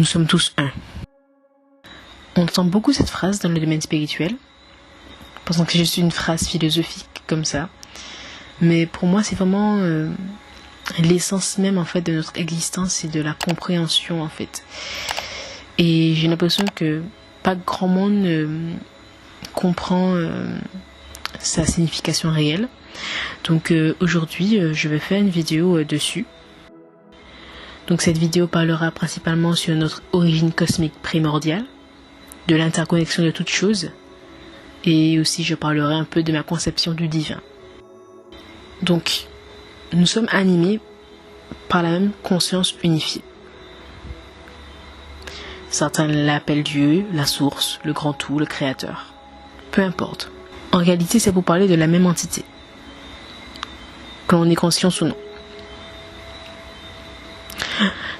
Nous sommes tous un. On entend beaucoup cette phrase dans le domaine spirituel, pensant que c'est juste une phrase philosophique comme ça. Mais pour moi, c'est vraiment l'essence même en fait de notre existence et de la compréhension en fait. Et j'ai l'impression que pas grand monde comprend sa signification réelle. Donc aujourd'hui, je vais faire une vidéo dessus. Donc cette vidéo parlera principalement sur notre origine cosmique primordiale, de l'interconnexion de toutes choses, et aussi je parlerai un peu de ma conception du divin. Donc, nous sommes animés par la même conscience unifiée. Certains l'appellent Dieu, la source, le grand tout, le créateur. Peu importe. En réalité, c'est pour parler de la même entité, que l'on ait conscience ou non.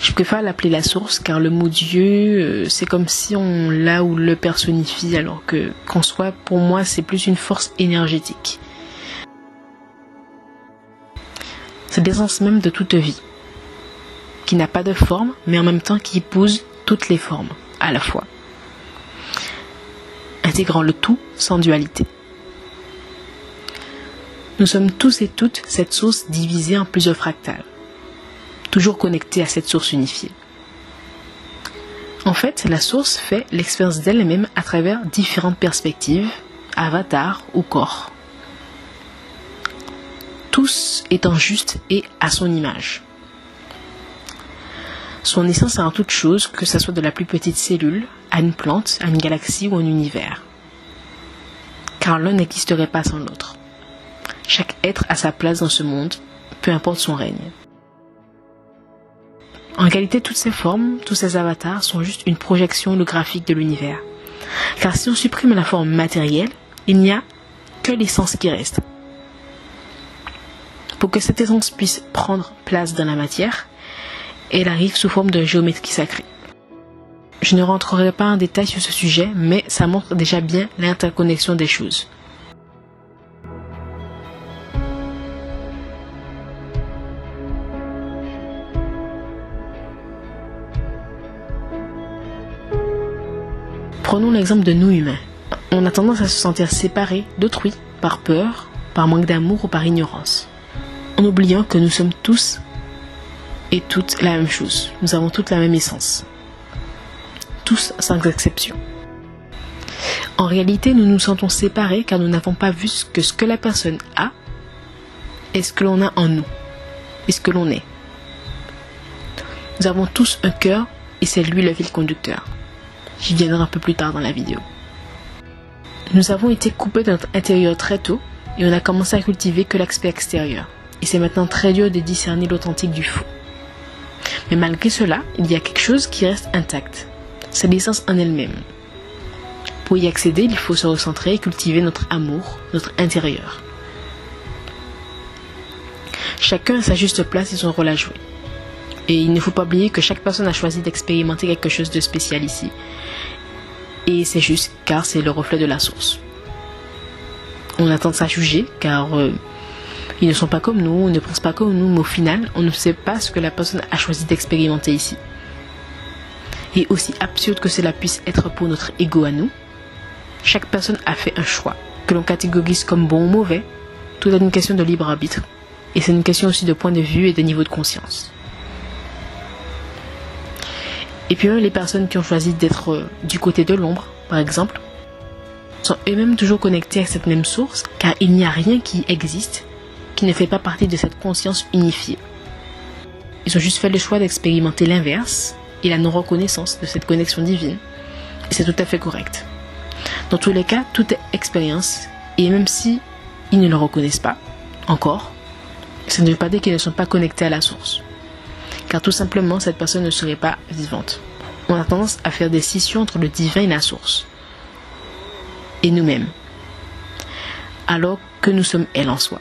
Je préfère l'appeler la source car le mot Dieu, c'est comme si on l'a ou le personnifie, alors que qu'en soit, pour moi, c'est plus une force énergétique. C'est l'essence même de toute vie, qui n'a pas de forme, mais en même temps qui épouse toutes les formes, à la fois, intégrant le tout sans dualité. Nous sommes tous et toutes cette source divisée en plusieurs fractales, toujours connectée à cette source unifiée. En fait, la source fait l'expérience d'elle-même à travers différentes perspectives, avatars ou corps. Tous étant justes et à son image. Son essence est en toute chose, que ce soit de la plus petite cellule, à une plante, à une galaxie ou un univers. Car l'un n'existerait pas sans l'autre. Chaque être a sa place dans ce monde, peu importe son règne. En réalité, toutes ces formes, tous ces avatars sont juste une projection holographique de l'univers. Car si on supprime la forme matérielle, il n'y a que l'essence qui reste. Pour que cette essence puisse prendre place dans la matière, elle arrive sous forme de géométrie sacrée. Je ne rentrerai pas en détail sur ce sujet, mais ça montre déjà bien l'interconnexion des choses. Prenons l'exemple de nous humains. On a tendance à se sentir séparés d'autrui par peur, par manque d'amour ou par ignorance. En oubliant que nous sommes tous et toutes la même chose. Nous avons toutes la même essence. Tous sans exception. En réalité, nous nous sentons séparés car nous n'avons pas vu ce que la personne a et ce que l'on a en nous et ce que l'on est. Nous avons tous un cœur et c'est lui le fil conducteur. J'y viendrai un peu plus tard dans la vidéo. Nous avons été coupés de notre intérieur très tôt et on a commencé à cultiver que l'aspect extérieur. Et c'est maintenant très dur de discerner l'authentique du faux. Mais malgré cela, il y a quelque chose qui reste intact. C'est l'essence en elle-même. Pour y accéder, il faut se recentrer et cultiver notre amour, notre intérieur. Chacun a sa juste place et son rôle à jouer. Et il ne faut pas oublier que chaque personne a choisi d'expérimenter quelque chose de spécial ici. Et c'est juste car c'est le reflet de la source. On a tendance à juger car ils ne sont pas comme nous, on ne pense pas comme nous, mais au final, on ne sait pas ce que la personne a choisi d'expérimenter ici. Et aussi absurde que cela puisse être pour notre ego à nous, chaque personne a fait un choix, que l'on catégorise comme bon ou mauvais, tout est une question de libre arbitre. Et c'est une question aussi de point de vue et de niveau de conscience. Et puis même les personnes qui ont choisi d'être du côté de l'ombre, par exemple, sont eux-mêmes toujours connectés à cette même source, car il n'y a rien qui existe qui ne fait pas partie de cette conscience unifiée. Ils ont juste fait le choix d'expérimenter l'inverse et la non-reconnaissance de cette connexion divine. Et c'est tout à fait correct. Dans tous les cas, tout est expérience, et même si ils ne le reconnaissent pas, encore, ça ne veut pas dire qu'ils ne sont pas connectés à la source. Car tout simplement, cette personne ne serait pas vivante. On a tendance à faire des scissions entre le divin et la source. Et nous-mêmes. Alors que nous sommes elle en soi.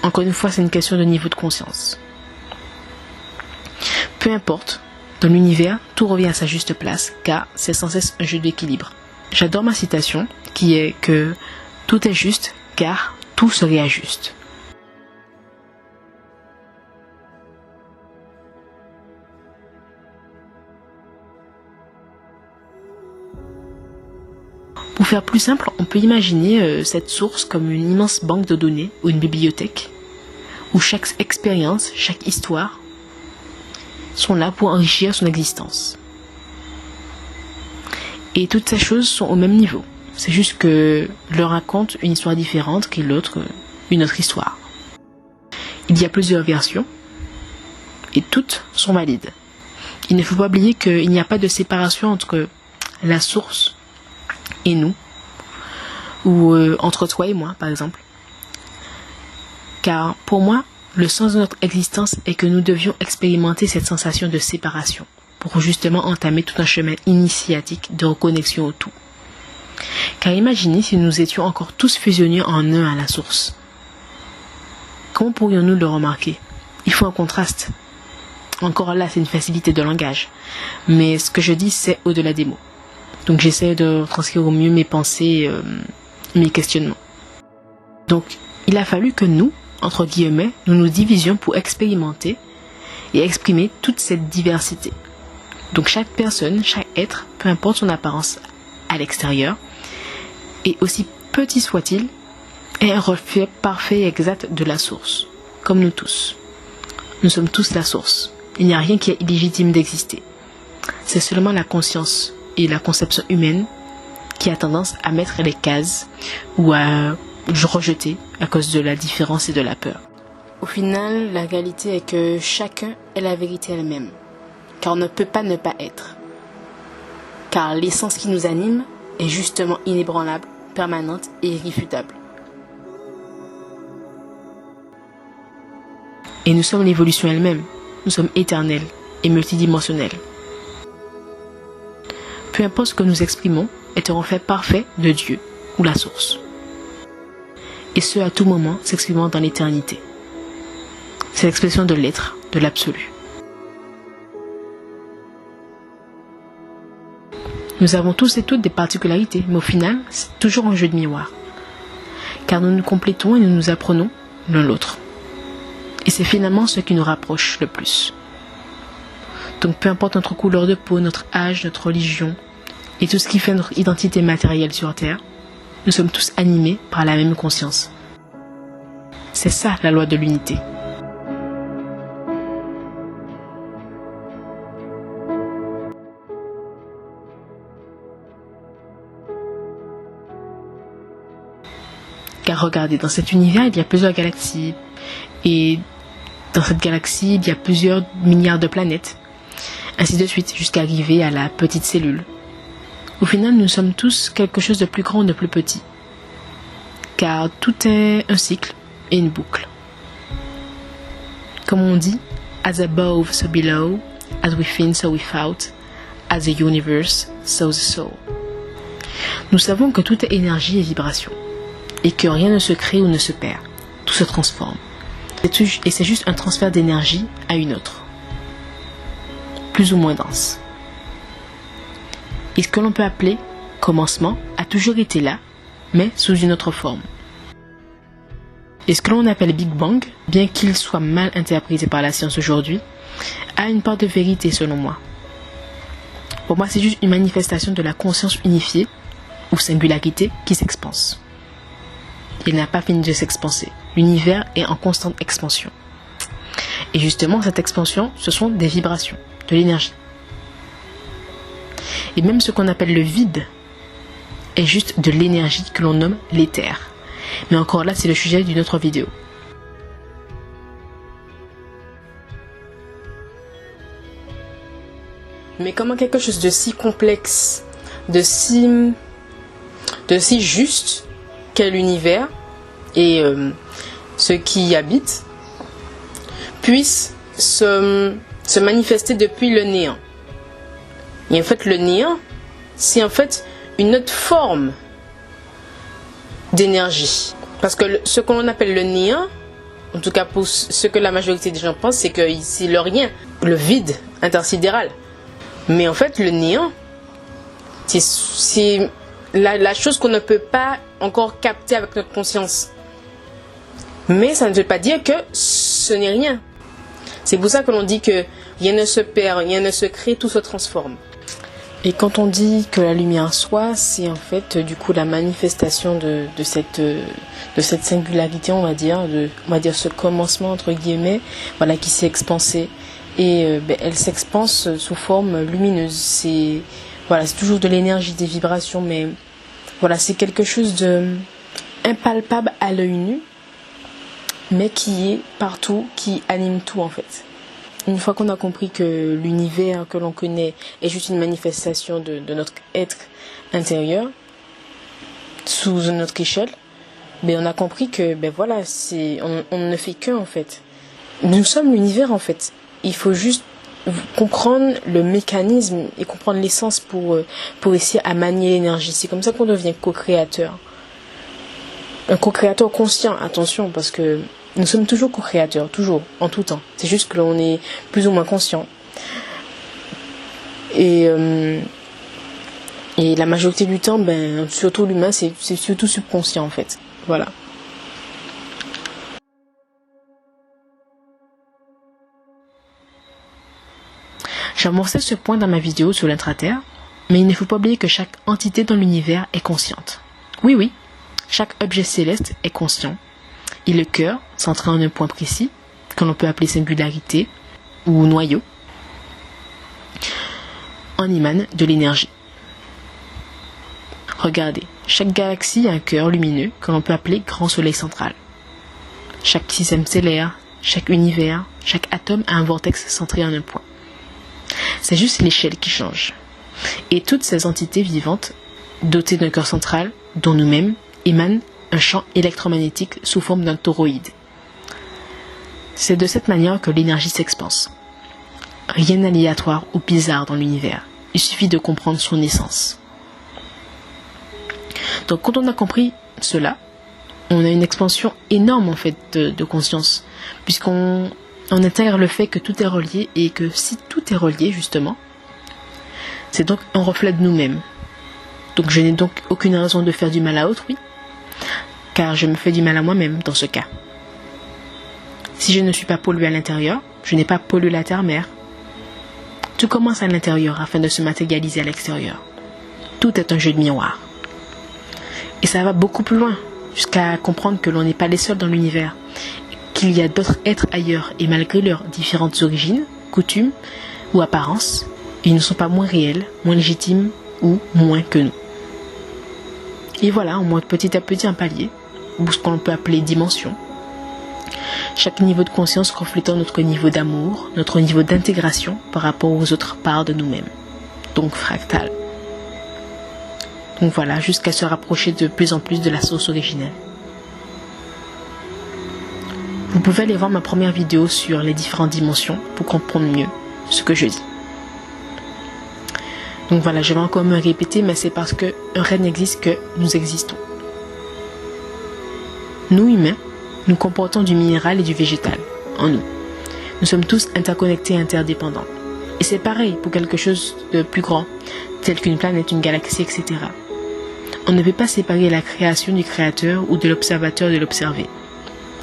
Encore une fois, c'est une question de niveau de conscience. Peu importe, dans l'univers, tout revient à sa juste place, car c'est sans cesse un jeu d'équilibre. J'adore ma citation, qui est que tout est juste, car tout se réajuste. Pour faire plus simple, on peut imaginer cette source comme une immense banque de données ou une bibliothèque où chaque expérience, chaque histoire sont là pour enrichir son existence. Et toutes ces choses sont au même niveau. C'est juste que l'un raconte une histoire différente que l'autre, une autre histoire. Il y a plusieurs versions et toutes sont valides. Il ne faut pas oublier qu'il n'y a pas de séparation entre la source et nous, ou entre toi et moi, par exemple. Car pour moi, le sens de notre existence est que nous devions expérimenter cette sensation de séparation pour justement entamer tout un chemin initiatique de reconnexion au tout. Car imaginez si nous étions encore tous fusionnés en un à la source. Comment pourrions-nous le remarquer? Il faut un contraste. Encore là, c'est une facilité de langage. Mais ce que je dis, c'est au-delà des mots. Donc j'essaie de transcrire au mieux mes pensées, mes questionnements. Donc, il a fallu que nous, entre guillemets, nous nous divisions pour expérimenter et exprimer toute cette diversité. Donc chaque personne, chaque être, peu importe son apparence à l'extérieur, et aussi petit soit-il, est un reflet parfait et exact de la source, comme nous tous. Nous sommes tous la source. Il n'y a rien qui est illégitime d'exister. C'est seulement la conscience et la conception humaine qui a tendance à mettre les cases ou à rejeter à cause de la différence et de la peur. Au final, la réalité est que chacun est la vérité elle-même, car on ne peut pas ne pas être. Car l'essence qui nous anime est justement inébranlable, permanente et irréfutable. Et nous sommes l'évolution elle-même. Nous sommes éternels et multidimensionnels. Peu importe ce que nous exprimons, est un reflet parfait de Dieu ou la source. Et ce à tout moment s'exprimant dans l'éternité. C'est l'expression de l'être, de l'absolu. Nous avons tous et toutes des particularités, mais au final, c'est toujours un jeu de miroir. Car nous nous complétons et nous nous apprenons l'un l'autre. Et c'est finalement ce qui nous rapproche le plus. Donc peu importe notre couleur de peau, notre âge, notre religion, et tout ce qui fait notre identité matérielle sur Terre, nous sommes tous animés par la même conscience. C'est ça la loi de l'unité. Car regardez, dans cet univers, il y a plusieurs galaxies. Et dans cette galaxie, il y a plusieurs milliards de planètes. Ainsi de suite, jusqu'à arriver à la petite cellule. Au final, nous sommes tous quelque chose de plus grand ou de plus petit. Car tout est un cycle et une boucle. Comme on dit, as above, so below, as within, so without, as the universe, so the soul. Nous savons que tout est énergie et vibration. Et que rien ne se crée ou ne se perd. Tout se transforme. Et c'est juste un transfert d'énergie à une autre. Plus ou moins dense. Et ce que l'on peut appeler commencement a toujours été là, mais sous une autre forme. Et ce que l'on appelle Big Bang, bien qu'il soit mal interprété par la science aujourd'hui, a une part de vérité selon moi. Pour moi, c'est juste une manifestation de la conscience unifiée, ou singularité, qui s'expanse. Il n'a pas fini de s'expanser. L'univers est en constante expansion. Et justement, cette expansion, ce sont des vibrations, de l'énergie. Et même ce qu'on appelle le vide est juste de l'énergie que l'on nomme l'éther. Mais encore là, c'est le sujet d'une autre vidéo. Mais comment quelque chose de si complexe, de si juste qu'est l'univers et ce qui y habite puisse se manifester depuis le néant. Et en fait, le néant, c'est en fait une autre forme d'énergie. Parce que ce qu'on appelle le néant, en tout cas pour ce que la majorité des gens pensent, c'est que c'est le rien, le vide intersidéral. Mais en fait, le néant, c'est la chose qu'on ne peut pas encore capter avec notre conscience. Mais ça ne veut pas dire que ce n'est rien. C'est pour ça que l'on dit que rien ne se perd, rien ne se crée, tout se transforme. Et quand on dit que la lumière soit, c'est en fait du coup la manifestation de cette singularité, on va dire ce commencement entre guillemets, voilà, qui s'est expansé. Et elle s'expanse sous forme lumineuse. C'est toujours de l'énergie, des vibrations, mais voilà, c'est quelque chose de impalpable à l'œil nu, mais qui est partout, qui anime tout en fait. Une fois qu'on a compris que l'univers que l'on connaît est juste une manifestation de notre être intérieur, sous notre échelle, on a compris que on ne fait qu'un en fait. Nous sommes l'univers en fait. Il faut juste comprendre le mécanisme et comprendre l'essence pour essayer à manier l'énergie. C'est comme ça qu'on devient co-créateur. Un co-créateur conscient, attention, parce que nous sommes toujours co-créateurs, toujours, en tout temps. C'est juste que l'on est plus ou moins conscient. Et la majorité du temps, surtout l'humain, c'est surtout subconscient en fait. Voilà. J'ai amorcé ce point dans ma vidéo sur l'intraterre, mais il ne faut pas oublier que chaque entité dans l'univers est consciente. Oui, chaque objet céleste est conscient. Et le cœur, centré en un point précis, que l'on peut appeler singularité ou noyau, en émane de l'énergie. Regardez, chaque galaxie a un cœur lumineux que l'on peut appeler grand soleil central. Chaque système stellaire, chaque univers, chaque atome a un vortex centré en un point. C'est juste l'échelle qui change. Et toutes ces entités vivantes, dotées d'un cœur central, dont nous-mêmes, émanent un champ électromagnétique sous forme d'un toroïde. C'est de cette manière que l'énergie s'expanse. Rien d'aléatoire ou bizarre dans l'univers. Il suffit de comprendre son essence. Donc quand on a compris cela, on a une expansion énorme en fait de conscience, puisqu'on intègre le fait que tout est relié, et que si tout est relié justement, c'est donc un reflet de nous-mêmes. Donc je n'ai donc aucune raison de faire du mal à autrui, car je me fais du mal à moi-même dans ce cas. Si je ne suis pas pollué à l'intérieur, je n'ai pas pollué la terre-mère. Tout commence à l'intérieur afin de se matérialiser à l'extérieur. Tout est un jeu de miroir. Et ça va beaucoup plus loin, jusqu'à comprendre que l'on n'est pas les seuls dans l'univers, qu'il y a d'autres êtres ailleurs, et malgré leurs différentes origines, coutumes ou apparences, ils ne sont pas moins réels, moins légitimes ou moins que nous. Et voilà, on monte petit à petit un palier, ou ce qu'on peut appeler dimension. Chaque niveau de conscience reflétant notre niveau d'amour, notre niveau d'intégration par rapport aux autres parts de nous-mêmes. Donc fractal. Donc voilà, jusqu'à se rapprocher de plus en plus de la source originelle. Vous pouvez aller voir ma première vidéo sur les différentes dimensions pour comprendre mieux ce que je dis. Donc voilà, je vais encore me répéter, mais c'est parce que rien n'existe que nous existons. Nous, humains, nous comportons du minéral et du végétal en nous. Nous sommes tous interconnectés et interdépendants. Et c'est pareil pour quelque chose de plus grand, tel qu'une planète, une galaxie, etc. On ne peut pas séparer la création du créateur ou de l'observateur de l'observé,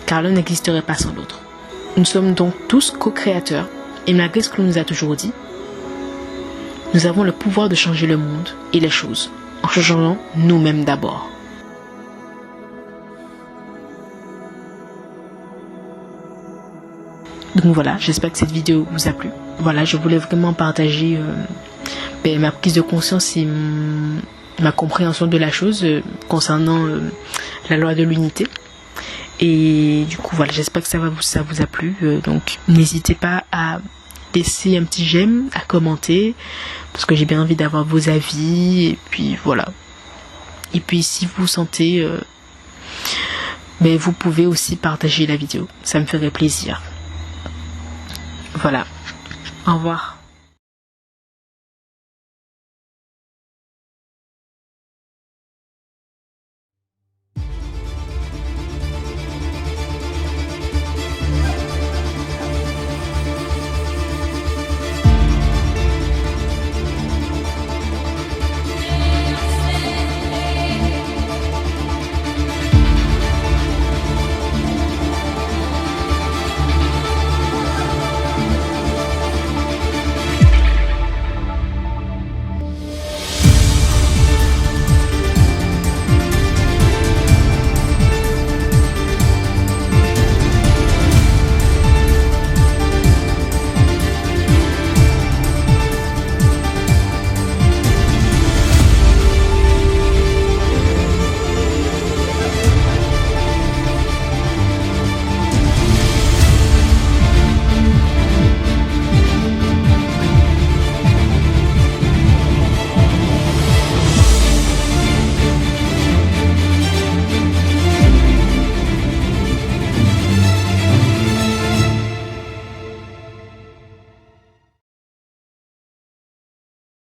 car l'un n'existerait pas sans l'autre. Nous sommes donc tous co-créateurs, et malgré ce que l'on nous a toujours dit, nous avons le pouvoir de changer le monde et les choses, en changeant nous-mêmes d'abord. Donc voilà, j'espère que cette vidéo vous a plu. Voilà, je voulais vraiment partager ma prise de conscience et ma compréhension de la chose concernant la loi de l'unité. Et du coup, voilà, j'espère que ça vous a plu. Donc n'hésitez pas à laisser un petit j'aime, à commenter, parce que j'ai bien envie d'avoir vos avis. Et puis voilà. Et puis si vous sentez, vous pouvez aussi partager la vidéo. Ça me ferait plaisir. Voilà. Au revoir.